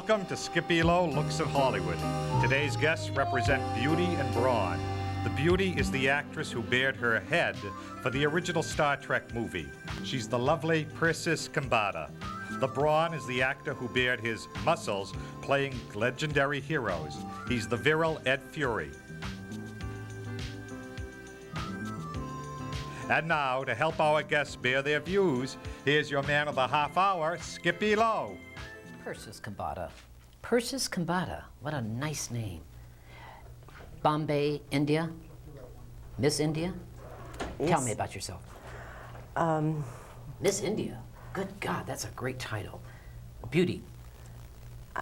Welcome to Skippy Lowe Looks at Hollywood. Today's guests represent beauty and brawn. The beauty is the actress who bared her head for the original Star Trek movie. She's the lovely Persis Khambatta. The brawn is the actor who bared his muscles playing legendary heroes. He's the virile Ed Fury. And now, to help our guests bear their views, here's your man of the half hour, Skippy Lowe. Persis Khambatta. Persis Khambatta, what a nice name. Bombay, India? Miss India? Yes. Tell me about yourself. Miss India? Good God, that's a great title. Beauty.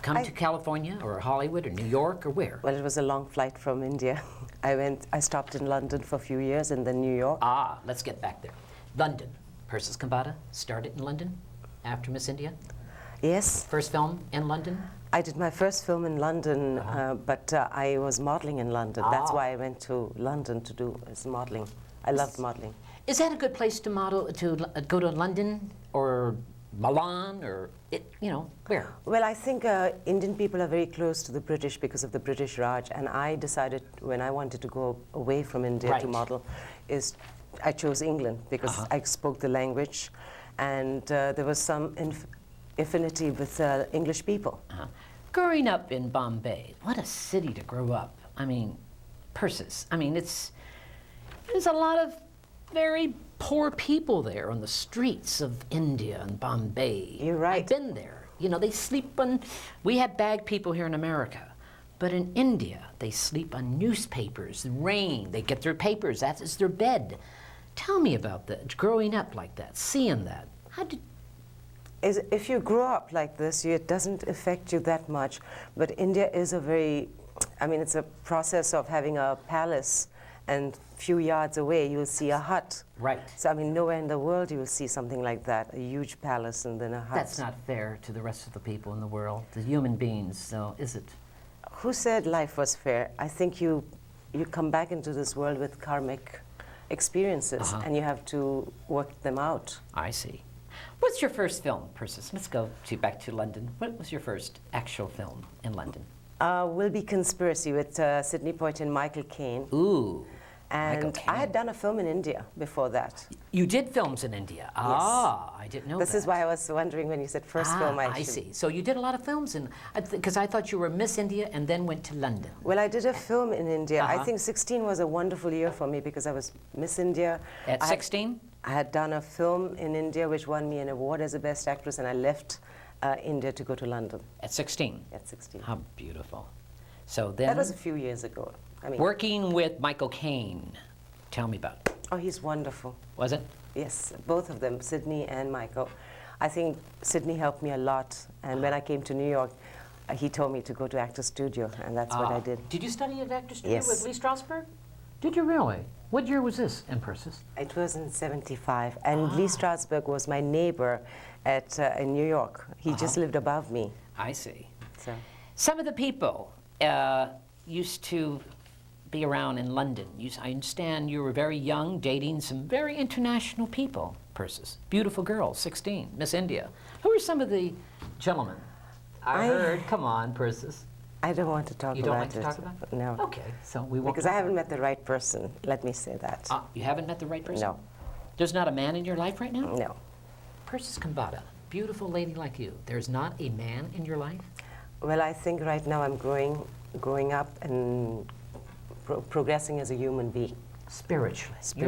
Come to California or Hollywood or New York or where? Well, it was a long flight from India. I stopped in London for a few years and then New York. Ah, let's get back there. London. Persis Khambatta started in London after Miss India? Yes. First film in London? I did my first film in London, but I was modeling in London. That's why I went to London to do modeling. I loved modeling. Is that a good place to model, to go to London or Milan or, where? Well, I think Indian people are very close to the British because of the British Raj, and I decided when I wanted to go away from India to model, I chose England because I spoke the language, and there was some affinity with English people. Growing up in Bombay, what a city to grow up. I mean, Persis, there's a lot of very poor people there on the streets of India and Bombay. You're right. I've been there. They sleep on, we have bag people here in America, but in India, they sleep on newspapers, rain, they get their papers, that is their bed. Tell me about that, growing up like that, seeing that. If you grow up like this, it doesn't affect you that much, but India is it's a process of having a palace, and few yards away you'll see a hut. Right. So nowhere in the world you will see something like that, a huge palace and then a hut. That's not fair to the rest of the people in the world, the human beings, so is it? Who said life was fair? I think you come back into this world with karmic experiences, and you have to work them out. I see. What's your first film, Persis? Let's go back to London. What was your first actual film in London? Will Be Conspiracy with Sidney Poitier and Michael Caine. Ooh. And I had done a film in India before that. You did films in India? Yes. Ah, I didn't know that. This is why I was wondering when you said first film. I see. So you did a lot of films, because I thought you were Miss India and then went to London. Well, I did a film in India. I think 16 was a wonderful year for me because I was Miss India. At 16? I had done a film in India which won me an award as a Best Actress, and I left India to go to London. At 16? At 16. How beautiful. So then... That was a few years ago. Working with Michael Caine. Tell me about it. Oh, he's wonderful. Was it? Yes, both of them, Sidney and Michael. I think Sidney helped me a lot, and when I came to New York, he told me to go to Actor Studio, and that's what I did. Did you study at Actor Studio Yes. with Lee Strasberg? Did you really? What year was this in Persis? It was in '75, and Lee Strasberg was my neighbor in New York. He just lived above me. I see. So. Some of the people used to be around in London. I understand you were very young, dating some very international people, Persis. Beautiful girl, 16, Miss India. Who are some of the gentlemen? I heard, come on, Persis. I don't want to talk about it. You don't like to talk about it? No. Okay, so we won't. Because I haven't met the right person, let me say that. You haven't met the right person? No. There's not a man in your life right now? No. Persis Khambatta, beautiful lady like you, there's not a man in your life? Well, I think right now I'm growing up and progressing as a human being. Spiritually. You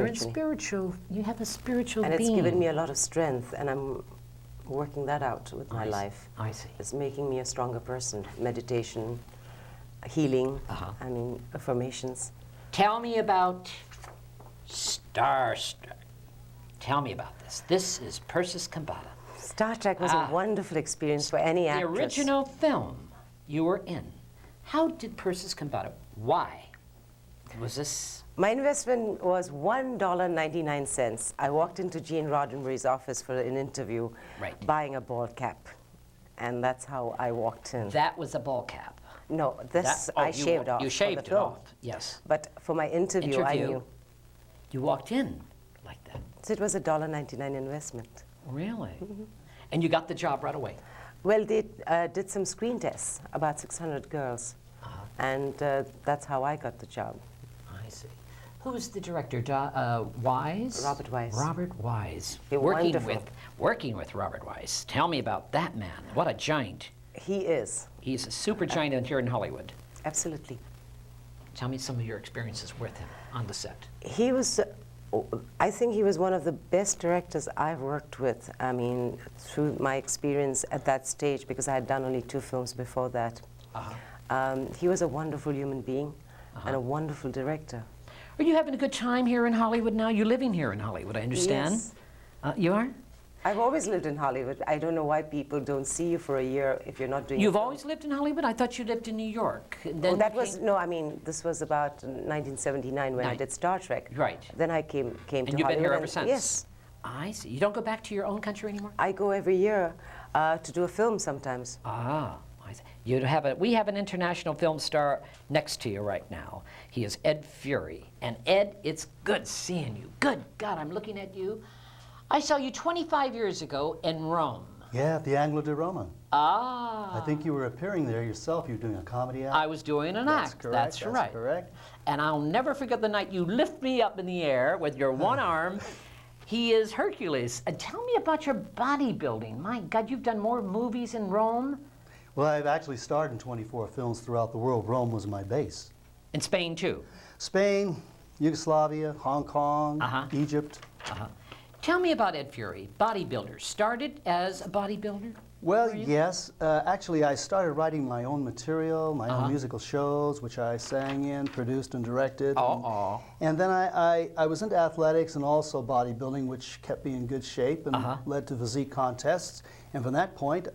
have a spiritual being. And being. it's given me a lot of strength, and I'm working that out with my life. I see. It's making me a stronger person. Meditation, healing, affirmations. Tell me about Starstruck. Tell me about this. This is Persis Khambatta. Star Trek was a wonderful experience for any actress. The original film you were in. How did Persis Khambatta, why? Was this? My investment was $1.99. I walked into Gene Roddenberry's office for an interview, buying a ball cap. And that's how I walked in. That was a ball cap? No, I shaved off. You shaved it off, yes. But for my interview, I knew. You walked in like that? So it was a $1.99 investment. Really? And you got the job right away? Well, they did some screen tests, about 600 girls, and that's how I got the job. I see. Who's the director? Wise? Robert Wise. Robert Wise. Wonderful. Working with Robert Wise. Tell me about that man. What a giant. He is. He's a super giant here in Hollywood. Absolutely. Tell me some of your experiences with him on the set. He was, I think he was one of the best directors I've worked with. I mean, through my experience at that stage, because I had done only 2 films before that. He was a wonderful human being and a wonderful director. Are you having a good time here in Hollywood now? You're living here in Hollywood, I understand. Yes. You are? I've always lived in Hollywood. I don't know why people don't see you for a year if you're not doing You've always lived in Hollywood? I thought you lived in New York. Then that was, no, I mean, this was about 1979 when I did Star Trek. Right. Then I came to Hollywood. And you've been here ever since? Yes. I see. You don't go back to your own country anymore? I go every year to do a film sometimes. Ah, I see. We have an international film star next to you right now. He is Ed Fury. And Ed, it's good seeing you. Good God, I'm looking at you. I saw you 25 years ago in Rome. Yeah, at the Anglo di Roma. Ah. I think you were appearing there yourself. You were doing a comedy act. I was doing an act. Correct. That's right. Correct. And I'll never forget the night you lift me up in the air with your one arm. He is Hercules. And tell me about your bodybuilding. My God, you've done more movies in Rome? Well, I've actually starred in 24 films throughout the world. Rome was my base. In Spain, too? Spain, Yugoslavia, Hong Kong, Egypt. Tell me about Ed Fury, bodybuilder. Started as a bodybuilder? Well, yes. Actually, I started writing my own material, my own musical shows, which I sang in, produced, and directed. And then I was into athletics and also bodybuilding, which kept me in good shape and led to physique contests. And from that point,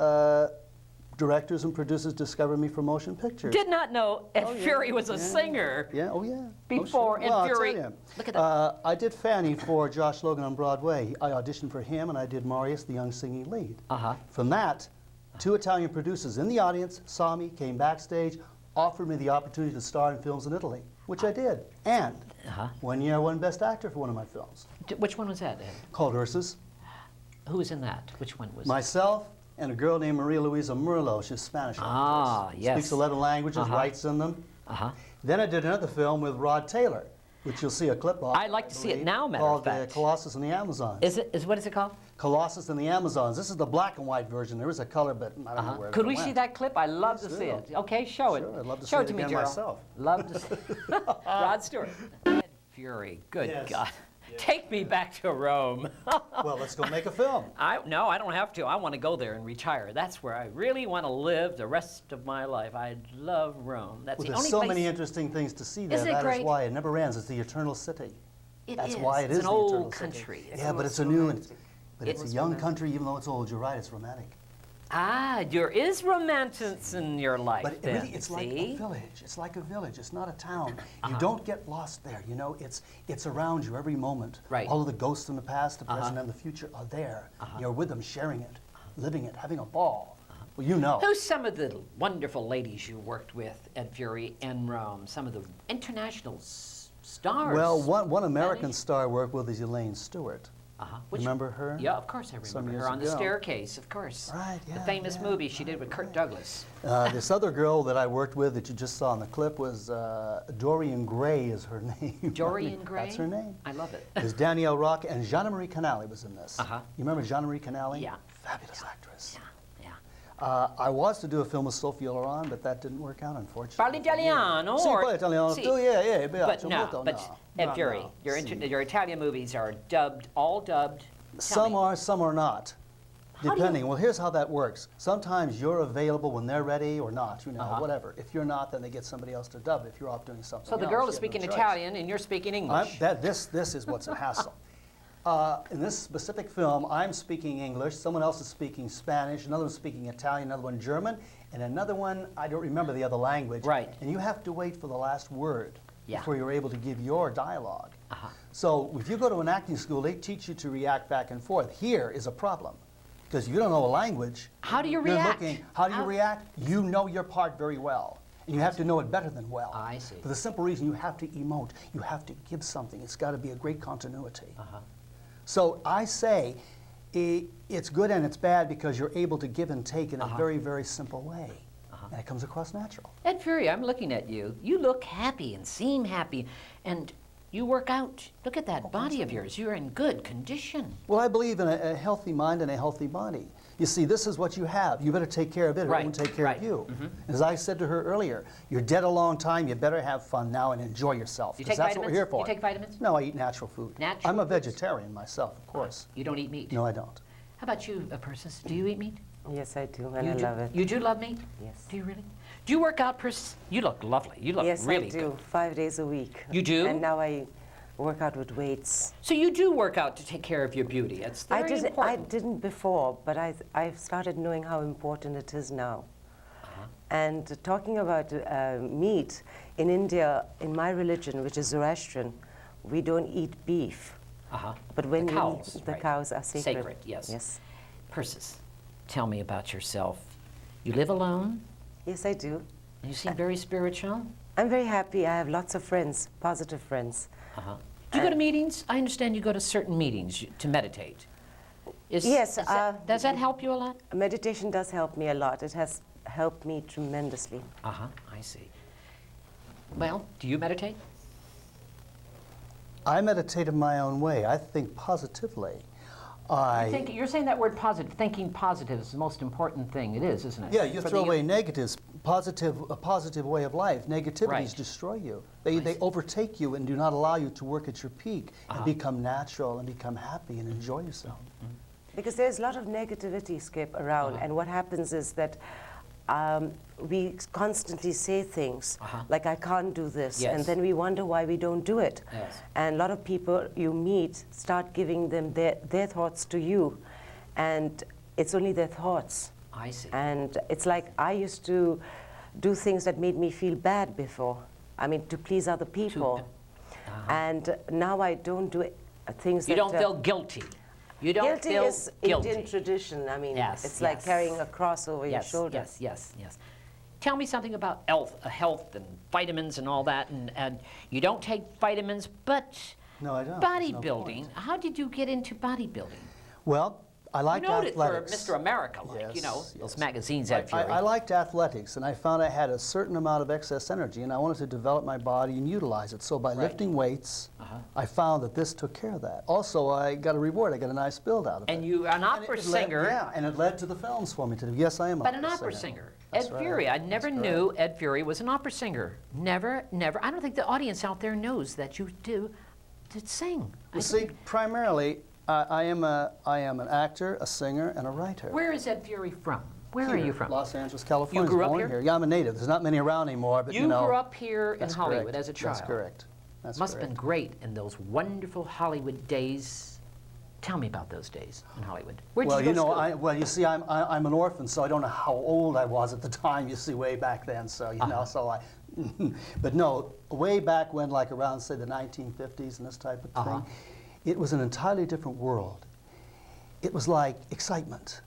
directors and producers discovered me for motion pictures. Did not know Ed Fury was a singer. Yeah, oh yeah. Before Ed Fury. I'll tell you. Look at that. I did Fanny for Josh Logan on Broadway. I auditioned for him, and I did Marius, the young singing lead. From that, 2 Italian producers in the audience saw me, came backstage, offered me the opportunity to star in films in Italy, which I did. And 1 year I won Best Actor for one of my films. Which one was that, Ed? Called Ursus. Who was in that? Which one was it? Myself and a girl named Maria Luisa Murlo. She's Spanish. Yes. Speaks 11 languages, writes in them. Then I did another film with Rod Taylor, which you'll see a clip of. I'd like to see it now, matter of fact. Called Colossus and the Amazons. What is it called? Colossus and the Amazons. This is the black and white version. There is a color, but I don't know where Could it we went. see that clip? I'd love to see it. Okay, show it. Sure, I'd love to show see it to me, again Gerald. myself. Love to see Rod Stewart. Ed Fury, good God. Take me back to Rome. Well, let's go make a film. No, I don't have to. I want to go there and retire. That's where I really want to live the rest of my life. I love Rome. That's the There's only so place. many interesting things to see there. Isn't it That great? is why it never ends. It's the eternal city. That's is. why it It's is an the old eternal country. city. It's Yeah, but almost it's a new, romantic. but it's a young country. Even though it's old, you're right. It's romantic. There is romance in your life. But then, really, it's like a village. It's like a village. It's not a town. You don't get lost there. You know, it's around you every moment. Right. All of the ghosts in the past, the present, and the future are there. You're with them, sharing it, living it, having a ball. Well, you know. Who's some of the wonderful ladies you worked with at Fury in Rome? Some of the international stars. Well, one American star I worked with is Elaine Stewart. Remember her? Yeah, of course I remember her. On the staircase, of course. Right, yeah. The famous movie she did with Kirk Douglas. This other girl that I worked with that you just saw in the clip was Dorian Gray is her name. Dorian Gray? That's her name. I love it. There's Danielle Rock and Jeanne-Marie Canali was in this. You remember Jeanne-Marie Canali? Yeah. Fabulous actress. Yeah. I was to do a film with Sophia Loren, but that didn't work out, unfortunately. Parli italiano? Sì, parlo italiano. Sì. Yeah, But no, Ed Fury, your Italian movies are dubbed, all dubbed. Some are, some are not. Depending. Well, here's how that works. Sometimes you're available when they're ready or not, you know, whatever. If you're not, then they get somebody else to dub it if you're off doing something So the else. girl You is have no speaking choice. Italian and you're speaking English. This is what's a hassle. In this specific film, I'm speaking English, someone else is speaking Spanish, another one's speaking Italian, another one German, and another one, I don't remember the other language. Right. And you have to wait for the last word Yeah. before you're able to give your dialogue. So if you go to an acting school, they teach you to react back and forth. Here is a problem, because you don't know a language. How do you You're react? how do you react? You know your part very well. And you have to know it better than well. I see. For the simple reason you have to emote. You have to give something. It's got to be a great continuity. So I say, it's good and it's bad because you're able to give and take in a very, very simple way. And it comes across natural. Ed Fury, I'm looking at you. You look happy and seem happy, and you work out. Look at that body of yours. You're in good condition. Well, I believe in a healthy mind and a healthy body. You see, this is what you have. You better take care of it, or it won't take care of you. As I said to her earlier, you're dead a long time. You better have fun now and enjoy yourself. Because that's what we're here for. You take vitamins? No, I eat natural food. Natural I'm a foods. vegetarian myself, of course. You don't eat meat? No, I don't. How about you, Persis? Do you eat meat? Yes, I do, and I love it. You do love meat? Yes. Do you really? Do you work out, Persis? You look lovely. You look really Yes, I do. good. 5 days a week. You do? And now I work out with weights. So you do work out to take care of your beauty. It's very important. I didn't before, but I've started knowing how important it is now. And talking about meat, in India, in my religion, which is Zoroastrian, we don't eat beef. But when the cows, the cows are sacred. Sacred, yes. Yes. Persis, tell me about yourself. You live alone? Yes, I do. You seem very spiritual. I'm very happy. I have lots of friends, positive friends. Do you go to meetings? I understand you go to certain meetings to meditate. Yes. Does that help you a lot? Meditation does help me a lot. It has helped me tremendously. I see. Well, do you meditate? I meditate in my own way. I think positively. You're saying that word positive. Thinking positive is the most important thing. It is, isn't it? Yeah, you throw away negatives. A positive way of life. Negativities destroy you. They overtake you and do not allow you to work at your peak and become natural and become happy and enjoy yourself. Because there's a lot of negativity, Skip, around, and what happens is that we constantly say things like, I can't do this, and then we wonder why we don't do it. And a lot of people you meet start giving them their thoughts to you, and it's only their thoughts. I see. And it's like I used to do things that made me feel bad before. I mean, to please other people. And now I don't do things you that... don't feel guilty. You don't guilty feel is guilty. Indian tradition. I mean, Yes, it's like carrying a cross over your shoulder. Yes. Tell me something about health and vitamins and all that. And you don't take vitamins, but no, I don't. Bodybuilding. How did you get into bodybuilding? Well, I liked athletics. For Mr. America, like, you know, those magazines out here. I liked athletics, and I found I had a certain amount of excess energy, and I wanted to develop my body and utilize it. So by lifting weights, I found that this took care of that. Also, I got a reward. I got a nice build out of it. And you are an opera singer. And it led to the films for me to do. Yes, I am an opera singer. Ed Fury. I never knew Ed Fury was an opera singer. Never. I don't think the audience out there knows that you did sing. Well, see, primarily, I am an actor, a singer, and a writer. Where is Ed Fury from? Where are you from? Los Angeles, California. You grew up born here? Yeah, I'm a native. There's not many around anymore, but you grew up here in Hollywood as a child. That's correct. Must have been great in those wonderful Hollywood days. Tell me about those days in Hollywood. Where'd you go to school? You see, I'm an orphan, so I don't know how old I was at the time. You see, way back then, so you know, so I. But no, way back when, like around say the 1950s and this type of thing, it was an entirely different world. It was like excitement.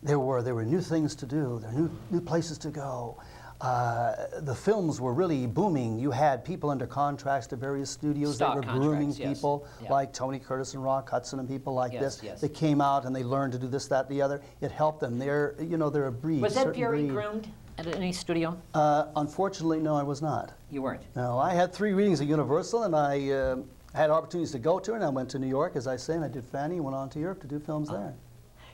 There were new things to do. There were new places to go. The films were really booming. You had people under contracts to various studios. They were grooming people like Tony Curtis and Rock Hudson and people like this. They came out and they learned to do this, that, the other. It helped them. They're a breed. Was Ed Fury groomed at any studio? Unfortunately, no, I was not. You weren't? No, I had 3 readings at Universal, and I had opportunities to go to, and I went to New York, as I say, and I did Fanny, and went on to Europe to do films there.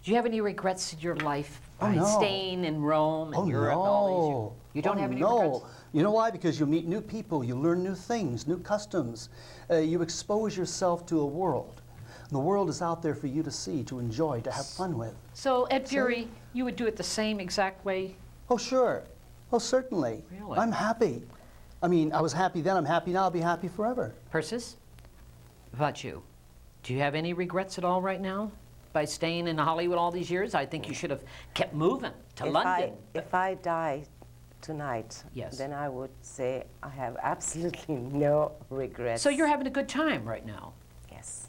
Do you have any regrets in your life by staying in Rome and Europe? No. You don't have any regrets? You know why? Because you meet new people, you learn new things, new customs. You expose yourself to a world. The world is out there for you to see, to enjoy, to have fun with. So, Ed Fury, you would do it the same exact way? Oh, sure. Oh, certainly. Really? I'm happy. I mean, I was happy then, I'm happy now, I'll be happy forever. Persis, about you? Do you have any regrets at all right now by staying in Hollywood all these years? I think you should have kept moving to London. If I die tonight, then I would say I have absolutely no regrets. So you're having a good time right now? Yes.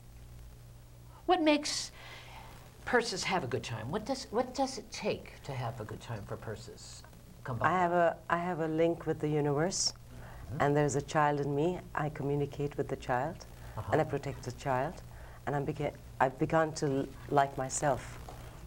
What makes Persis have a good time? What does it take to have a good time for Persis Khambatta? I have a link with the universe, and there's a child in me. I communicate with the child, and I protect the child. and I've begun to like myself.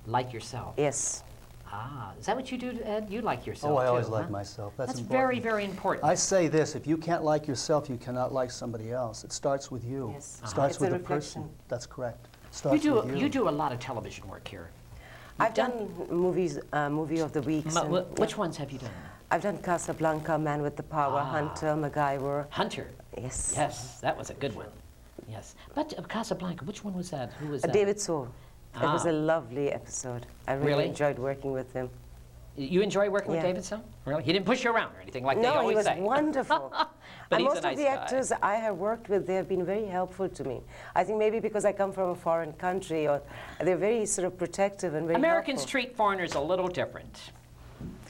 Like yourself? Yes. Ah, is that what you do, Ed? You like yourself, Oh, I too, always huh? like myself. That's important. very, very important. I say this, if you can't like yourself, you cannot like somebody else. It starts with you. Yes. Starts It's with a the person. reflection. That's correct. Starts with you. You do a lot of television work here. I've done movies, movie of the weeks. Which ones have you done? I've done Casablanca, Man with the Power, Hunter, MacGyver. Hunter. Yes. Yes, that was a good one. Yes. But Casablanca, which one was that? Who was that? David Soul. It was Ah. a lovely episode. I really enjoyed working with him. You enjoy working with Yeah. David Soul? Really? He didn't push you around or anything like they No, he always was say. wonderful. But And he's most a nice of the guy. actors I have worked with, they have been very helpful to me. I think maybe because I come from a foreign country, or they're very sort of protective and very Americans helpful. treat foreigners a little different.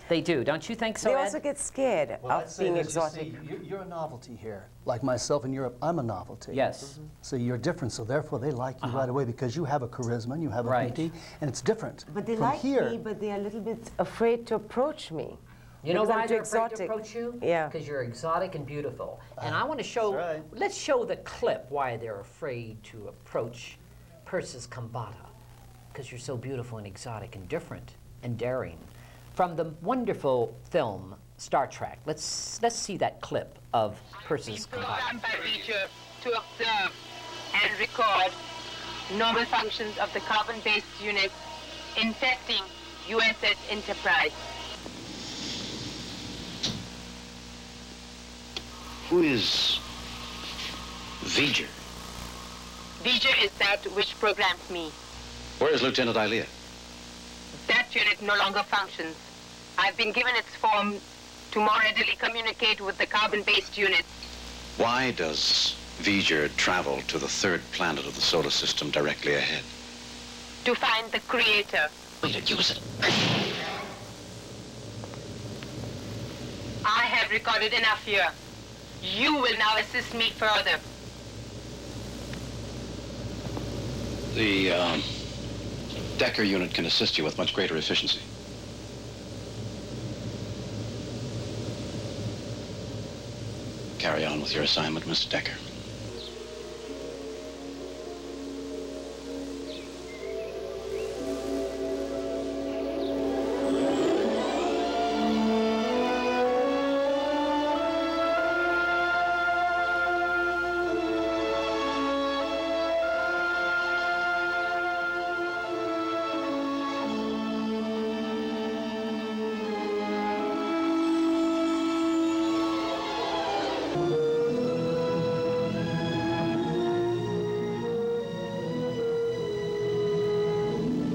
They do, don't you think so, They Ed? also get scared of being exotic. You're a novelty here. Like myself in Europe, I'm a novelty. Yes. So you're different, so therefore they like you right away because you have a charisma and you have a Right. beauty, and it's different. But they from like here. me, but they are a little bit afraid to approach me. You know Because why I'm too they're afraid to exotic. approach you? Yeah. Because you're exotic and beautiful. And I want to show, that's right. let's show the clip why they're afraid to approach Persis Khambatta. Because you're so beautiful and exotic and different and daring. From the wonderful film Star Trek. Let's see that clip of Persis Khambatta. Programmed by Reacher to observe and record normal functions of the carbon-based unit in testing USS Enterprise. Who is V'ger? V'ger is that which programs me. Where is Lieutenant Ilia? That unit no longer functions. I've been given its form to more readily communicate with the carbon-based unit. Why does V'ger travel to the third planet of the solar system directly ahead? To find the creator. Way to use it. I have recorded enough here. You will now assist me further. The Decker unit can assist you with much greater efficiency. Carry on with your assignment, Mr. Decker.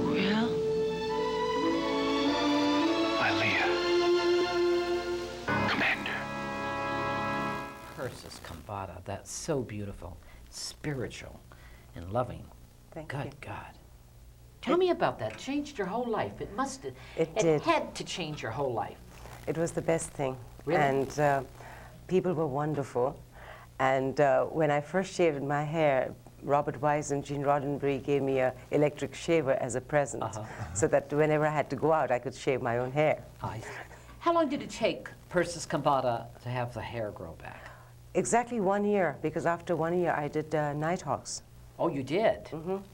Well? Ilia. Commander. Persis Khambatta, that's so beautiful, spiritual, and loving. Thank Good you. God. Tell me about that. Changed your whole life. It must have. It did. Had to change your whole life. It was the best thing. Really? And people were wonderful. And when I first shaved my hair, Robert Wise and Gene Roddenberry gave me an electric shaver as a present, so that whenever I had to go out, I could shave my own hair. How long did it take Persis Khambatta to have the hair grow back? Exactly 1 year, because after 1 year, I did Nighthawks Oh, you did?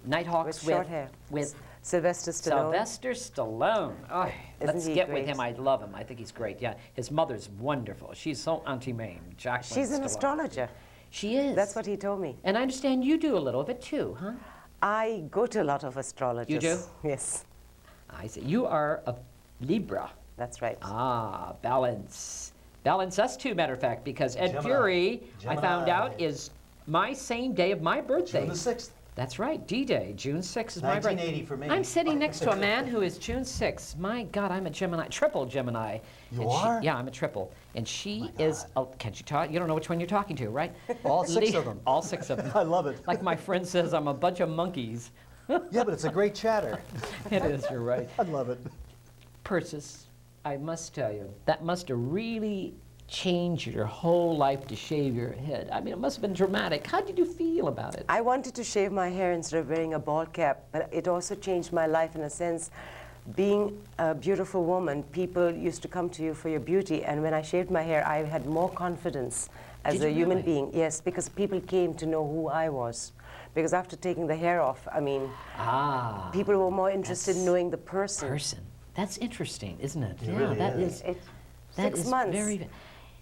Nighthawks with short hair. with Sylvester Stallone. Sylvester Stallone. Oh, let's he get with great? him. I love him. I think he's great. Yeah, his mother's wonderful. She's so Auntie Mame, Jacqueline She's an Stallone. astrologer. She is. That's what he told me. And I understand you do a little of it too, huh? I go to a lot of astrologers. You do? Yes, I see. You are a Libra. that's right. Ah, balance. Balance us too, matter of fact, because Ed Gemini. Fury, I found Gemini. out, is my same day of my birthday. June the 6th. That's right, D-Day, June 6th is my birthday. 1980 for me. I'm sitting next to a man who is June 6th. My God, I'm a Gemini, triple Gemini. You And are? yeah, I'm a triple. And she is, can't you talk? You don't know which one you're talking to, right? All six of them. All six of them. I love it. Like my friend says, I'm a bunch of monkeys. Yeah, but it's a great chatter. It is, you're right. I love it. Persis, I must tell you, that must have really changed your whole life to shave your head. I mean, it must have been dramatic. How did you feel about it? I wanted to shave my hair instead of wearing a bald cap, but it also changed my life in a sense. Being a beautiful woman, people used to come to you for your beauty, and when I shaved my hair, I had more confidence as Did a you human really? being. Yes, because people came to know who I was. Because after taking the hair off, I mean, people were more interested in knowing the person. That's interesting, isn't it? It yeah, really that is. is. 6 months.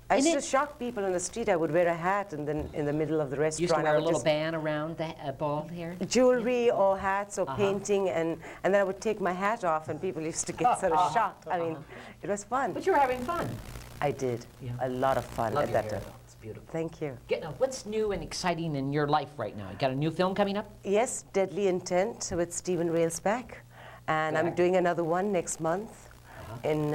I And used to it- shock people on the street. I would wear a hat, and then in the middle of the restaurant, You used to wear I a would little just band around the bald hair? jewelry or hats or painting, and then I would take my hat off, and people used to get sort of shocked. I mean, it was fun. But you were having fun. I did. Yeah. A lot of fun Love at your that hair, time. though. It's beautiful. Thank you. What's new and exciting in your life right now? You got a new film coming up? Yes, Deadly Intent with Stephen Railsback, and I'm doing another one next month in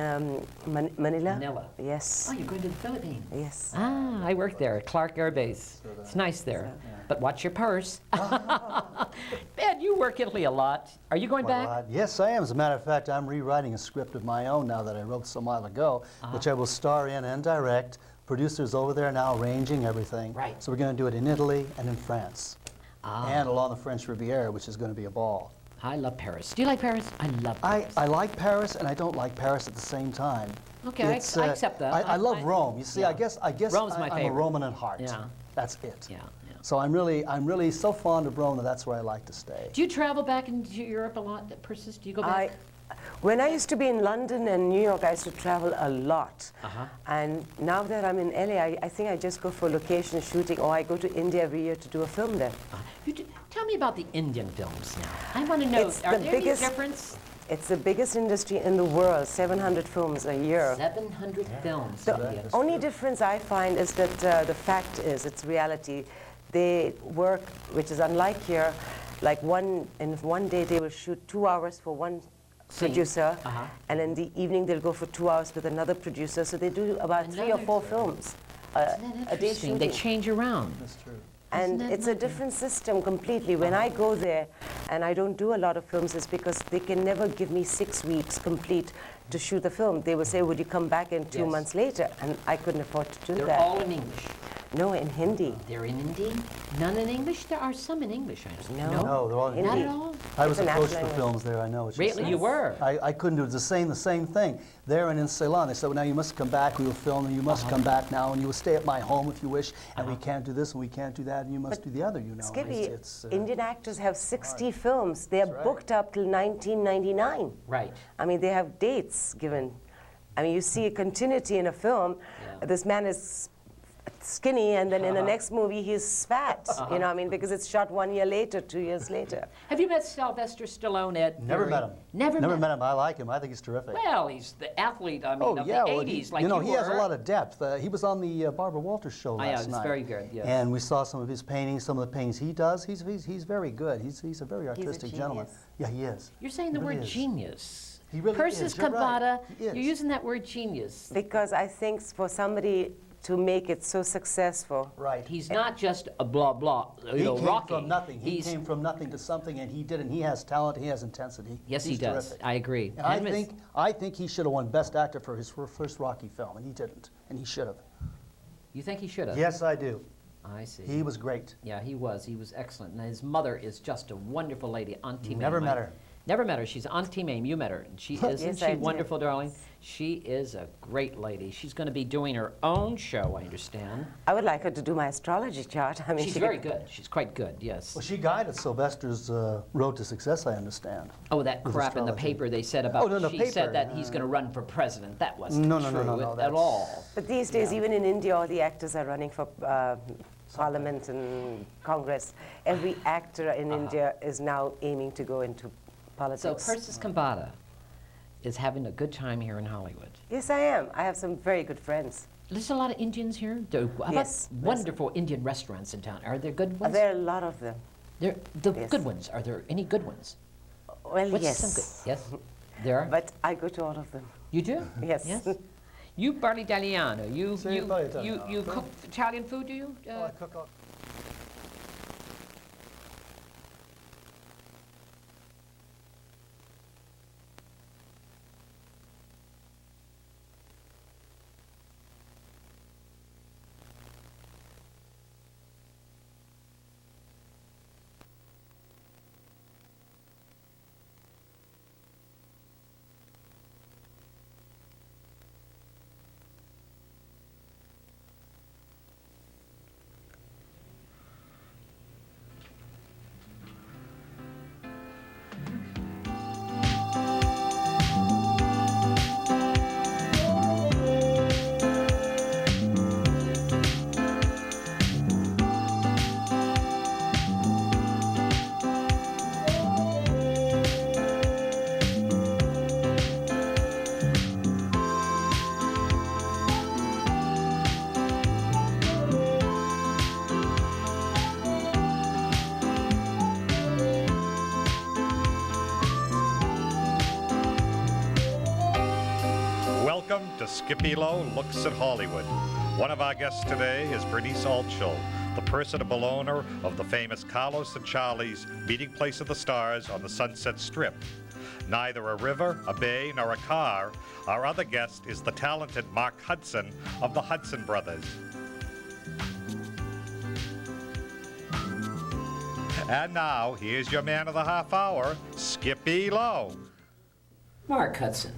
Manila. Manila. Yes. Oh, you're going to the Philippines. Yes. Ah, I work there, Clark Air Base. It's nice there, but watch your purse. Man, you work Italy a lot. Are you going back? Yes, I am. As a matter of fact, I'm rewriting a script of my own now that I wrote some while ago, which I will star in and direct. Producers over there now arranging everything. Right. So we're going to do it in Italy and in France. And along the French Riviera, which is going to be a ball. I love Paris. Do you like Paris? I love Paris. I like Paris, and I don't like Paris at the same time. Okay, I accept that. I love Rome. You see, I guess Rome's my I'm a favorite. Roman at heart. Yeah. That's it. Yeah. So I'm really so fond of Rome that that's where I like to stay. Do you travel back into Europe a lot, Persis? Do you go back? When I used to be in London and New York, I used to travel a lot. And now that I'm in LA, I think I just go for location shooting, or I go to India every year to do a film there. Tell me about the Indian films now. I want to know, It's are the there biggest- any difference? It's the biggest industry in the world, 700 films a year. 700 films. The only difference I find is that the fact is, it's reality. They work, which is unlike here, like in one day they will shoot 2 hours for one producer, and in the evening they'll go for 2 hours with another producer. So they do about 3 or 4 films a day Interesting. They shooting. change around. That's true. And it's a different system completely. When I go there and I don't do a lot of films, it's because they can never give me 6 weeks complete to shoot the film. They will say, would you come back in 2 months later? And I couldn't afford to do They're that. all in English. No, in Hindi. They're in Hindi? None in English? There are some in English, I understand. No, they're all in Not Hindi. at all? I was It's a approached national for films there, I know. What you're Really? saying. You were? I couldn't do it. The same thing. There and in Ceylon, they said, well, now you must come back, we will film, and you must come back now, and you will stay at my home if you wish, and we can't do this, and we can't do that, and you must do the other, you know. Skippy, It's, Indian actors have 60 films. They're right. booked up till 1999. Right. I mean, they have dates given. I mean, you see a continuity in a film. This man is skinny, and then in the next movie he's fat. You know, I mean, because it's shot 1 year later, 2 years later. Have you met Sylvester Stallone, Ed? Never met him. Never met him. I like him. I think he's terrific. Well, he's the athlete, I mean, Oh, of yeah, the well, 80s, he, like you know, you he has a were. lot of depth. He was on the Barbara Walters show last yeah, it's night. very good, yes. And we saw some of his paintings, some of the paintings he does. He's very good. He's a very artistic gentleman. genius. Yeah, he is. You're saying He the really word is. genius. He really Persis is. You're right. Khambatta, He is. you're using that word genius. Because I think for somebody to make it so successful, Right. He's not just a blah blah, He know, came rocking. from nothing. He He's, came from nothing to something, and he did it. And he has talent. He has intensity. yes, He's he does. terrific. I agree. And I think he should have won Best Actor for his first Rocky film, and he didn't. And he should have. You think he should have? Yes, I do. I see. He was great. Yeah, he was. He was excellent. And his mother is just a wonderful lady, Auntie Mame. Never met her. Never met her. She's Auntie Mame. You met her. And she isn't Yes, she I did. wonderful, darling? She is a great lady. She's going to be doing her own show, I understand. I would like her to do my astrology chart. I mean, She's she very could- good. She's quite good, yes. Well, she guided Sylvester's road to success, I understand. Oh, that with crap in the astrology. paper they said about, Oh, no, the she paper, said that he's going to run for president. That wasn't No, true at that's- all. But these days, even in India, all the actors are running for Parliament and Congress. Every actor in India is now aiming to go into politics. So Persis Khambatta is having a good time here in Hollywood. Yes, I am. I have some very good friends. There's a lot of Indians here. How about Yes, wonderful Indian restaurants in town? Are there good ones? There are a lot of them. There, the Yes. good ones. Are there any good ones? Well, What's yes. some good? Yes, there are. But I go to all of them. You do? Yes. Yes. You parli Italiano. You Sì, parlo italiano. you cook Italian food, do you? I cook all Welcome to Skippy Lowe Looks at Hollywood. One of our guests today is Bernice Altschul, the personable owner of the famous Carlos and Charlie's Meeting Place of the Stars on the Sunset Strip. Neither a river, a bay, nor a car, our other guest is the talented Mark Hudson of the Hudson Brothers. And now, here's your man of the half hour, Skippy Lowe. Mark Hudson,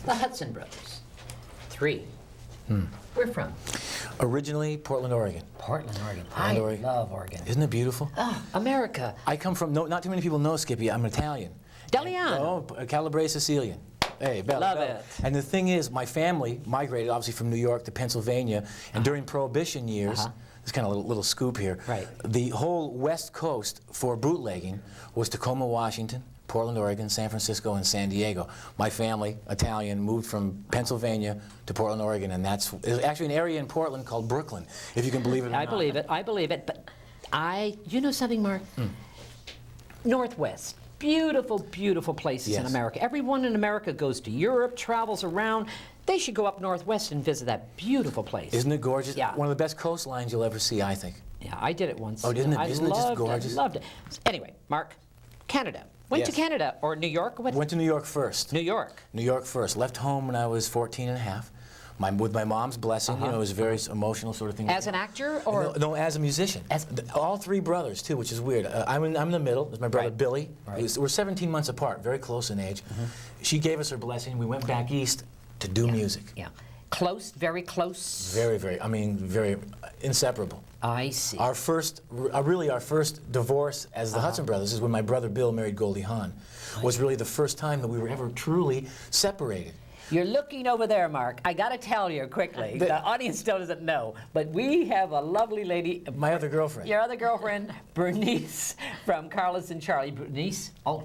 the Hudson Brothers. 3. Where from? Originally, Portland, Oregon. Portland, Oregon. Portland, Oregon. Love Oregon. Isn't it beautiful? Ah, America. I come from, not too many people know Skippy, I'm Italian. Italiano. Oh, Calabrese Sicilian. Hey, bella, Love bella. it. And the thing is, my family migrated obviously from New York to Pennsylvania, and during Prohibition years, this kind of little scoop here, Right. the whole West Coast for bootlegging was Tacoma, Washington, Portland, Oregon, San Francisco, and San Diego. My family, Italian, moved from Pennsylvania to Portland, Oregon, and there's actually an area in Portland called Brooklyn, if you can believe it or not. I believe it. I believe it. But you know something, Mark? Northwest. Beautiful, beautiful places in Yes. America. Everyone in America goes to Europe, travels around. They should go up Northwest and visit that beautiful place. Isn't it gorgeous? Yeah. One of the best coastlines you'll ever see, I think. Yeah, I did it once. Oh, isn't it I just loved gorgeous? It, loved it. Anyway, Mark, Canada. Went to Yes. Canada or New York? What? Went to New York first. New York. New York first. Left home when I was 14 and a half. With my mom's blessing, you know, it was a very emotional sort of thing. As an actor or? No, as a musician. All 3 brothers, too, which is weird. I'm in the middle. There's my brother Right. Billy. Right. We're 17 months apart, very close in age. She gave us her blessing. We went back east to do music. Yeah. Close, very close. Very, very, very inseparable. I see. Our first, really our first divorce as the Hudson Brothers is when my brother Bill married Goldie Hawn. Was really the first time that we were ever truly separated. You're looking over there, Mark. I got to tell you quickly. The audience still doesn't know, but we have a lovely lady. My other girlfriend. Your other girlfriend, Bernice, from Carlos and Charlie. Bernice? Oh.